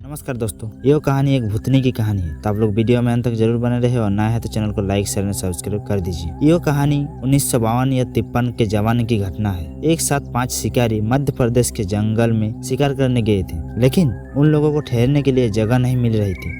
नमस्कार दोस्तों, ये कहानी एक भूतनी की कहानी है। तो आप लोग वीडियो में अंत तक जरूर बने रहे और नया है तो चैनल को लाइक शेयर और सब्सक्राइब कर दीजिए। ये कहानी 1952 या 53 के जमाने की घटना है। एक साथ 5 शिकारी मध्य प्रदेश के जंगल में शिकार करने गए थे, लेकिन उन लोगों को ठहरने के लिए जगह नहीं मिल रही थी।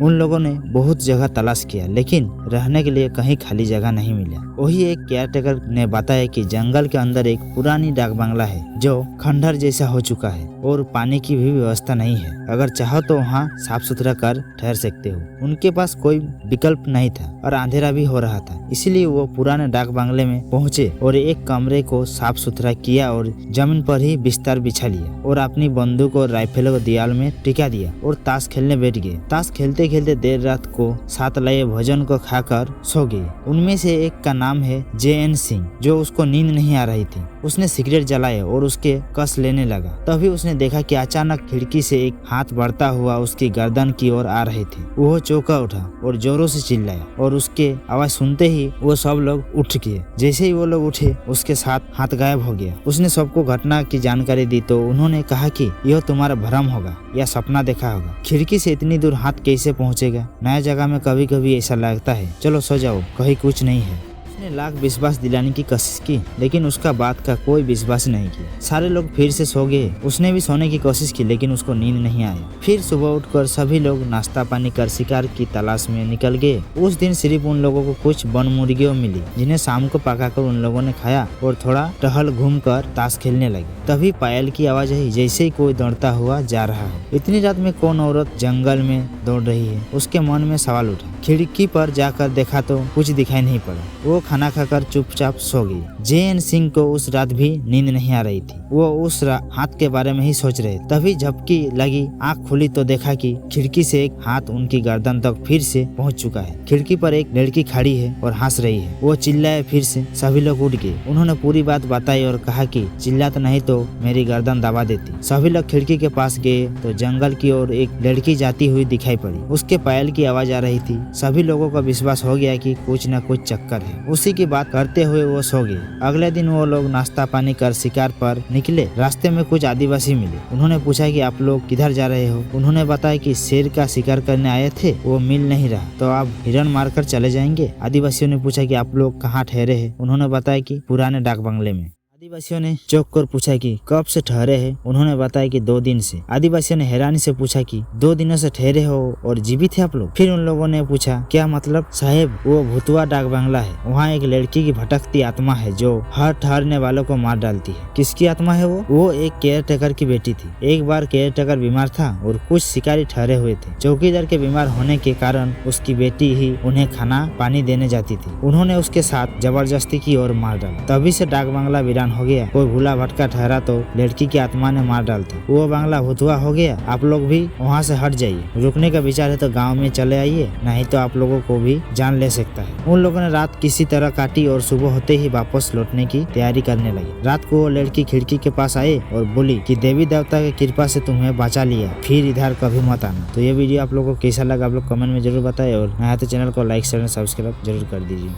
उन लोगों ने बहुत जगह तलाश किया, लेकिन रहने के लिए कहीं खाली जगह नहीं मिला। वही एक केयरटेकर ने बताया कि जंगल के अंदर एक पुरानी डाक बंगला है जो खंडहर जैसा हो चुका है और पानी की भी व्यवस्था नहीं है। अगर चाहो तो वहाँ साफ सुथरा कर ठहर सकते हो। उनके पास कोई विकल्प नहीं था और अंधेरा भी हो रहा था, इसलिए वो पुराने डाक बंगले में पहुंचे और एक कमरे को साफ सुथरा किया और जमीन पर ही बिस्तर बिछा लिया और अपनी बंदूक और राइफल को दीवार में टिका दिया और ताश खेलने बैठ गए। ताश खेलते खेलते देर रात को 7 लाए भोजन को खाकर सो गए। उनमें से एक का नाम है जे.एन. सिंह, जो उसको नींद नहीं आ रही थी। उसने सिगरेट जलाए और उसके कस लेने लगा। तभी उसने देखा कि अचानक खिड़की से एक हाथ बढ़ता हुआ उसकी गर्दन की ओर आ रहे थे। वो चौंका उठा और जोरों से चिल्लाया और उसके आवाज सुनते ही वो सब लोग उठ गए। जैसे ही वो लोग उठे, उसके साथ हाथ गायब हो गया। उसने सबको घटना की जानकारी दी तो उन्होंने कहा कि यह तुम्हारा भ्रम होगा या सपना देखा होगा। खिड़की से इतनी दूर हाथ कैसे पहुंचेगा? नया जगह में कभी कभी ऐसा लगता है। चलो सो जाओ, कहीं कुछ नहीं है। उसने लाख विश्वास दिलाने की कोशिश की, लेकिन उसका बात का कोई विश्वास नहीं किया। सारे लोग फिर से सो गए। उसने भी सोने की कोशिश की, लेकिन उसको नींद नहीं आई। फिर सुबह उठकर सभी लोग नाश्ता पानी कर शिकार की तलाश में निकल गए। उस दिन सिर्फ उन लोगों को कुछ वन मुर्गियों मिली, जिन्हें शाम को पकाकर उन लोगों ने खाया और थोड़ा टहल घूम कर ताश खेलने लगे। तभी पायल की आवाज आई, जैसे ही कोई दौड़ता हुआ जा रहा है। इतनी रात में कौन औरत जंगल में दौड़ रही है? उसके मन में सवाल उठा। खिड़की पर जाकर देखा तो कुछ दिखाई नहीं पड़ा। वो खाना खाकर चुपचाप सो गई। जे.एन. सिंह को उस रात भी नींद नहीं आ रही थी। वो उस हाथ के बारे में ही सोच रहे। तभी झपकी लगी, आंख खुली तो देखा कि खिड़की से एक हाथ उनकी गर्दन तक फिर से पहुंच चुका है। खिड़की पर एक लड़की खड़ी है और हंस रही है। वो चिल्लाए फिर से। सभी लोग उठ गए। उन्होंने पूरी बात बताई और कहा कि चिल्लात नहीं तो मेरी गर्दन दबा देती। सभी लोग खिड़की के पास गए तो जंगल की ओर एक लड़की जाती हुई दिखाई पड़ी। उसके पायल की आवाज आ रही थी। सभी लोगों को विश्वास हो गया कि कुछ न कुछ चक्कर है। उसी की बात करते हुए वो सो गए। अगले दिन वो लोग नाश्ता पानी कर शिकार पर निकले। रास्ते में कुछ आदिवासी मिले। उन्होंने पूछा कि आप लोग किधर जा रहे हो? उन्होंने बताया कि शेर का शिकार करने आए थे, वो मिल नहीं रहा तो आप हिरण मारकर चले जाएंगे। आदिवासियों ने पूछा कि आप लोग कहाँ ठहरे हैं? उन्होंने बताया कि पुराने डाक बंगले में। आदिवासियों ने चौंक कर पूछा कि कब से ठहरे हैं? उन्होंने बताया कि 2 दिन से। आदिवासियों ने हैरानी से पूछा कि 2 दिनों से ठहरे हो और जीवित थे आप लोग? फिर उन लोगों ने पूछा, क्या मतलब? साहेब, वो भूतवा डाक बंगला है। वहाँ एक लड़की की भटकती आत्मा है जो हर ठहरने वालों को मार डालती है। किसकी आत्मा है वो एक केयरटेकर की बेटी थी। एक बार केयरटेकर बीमार था और कुछ शिकारी ठहरे हुए थे। चौकीदार के बीमार होने के कारण उसकी बेटी ही उन्हें खाना पानी देने जाती थी। उन्होंने उसके साथ जबरदस्ती की और मार डाला। तभी से डाक बंगला वीरान हो गया। कोई भूला भटका ठहरा तो लड़की की आत्मा ने मार डालती। वो बंगला भुतवा हो गया। आप लोग भी वहाँ से हट जाइए। रुकने का विचार है तो गांव में चले आइए, नहीं तो आप लोगों को भी जान ले सकता है। उन लोगों ने रात किसी तरह काटी और सुबह होते ही वापस लौटने की तैयारी करने लगे। रात को वो लड़की खिड़की के पास आए और बोली कि देवी देवता की कृपा से तुम्हें बचा लिया, फिर इधर कभी मत आना। तो ये वीडियो आप लोगों को कैसा लगा आप लोग कमेंट में जरूर बताएं और नया तो चैनल को लाइक शेयर और सब्सक्राइब जरूर कर दीजिए।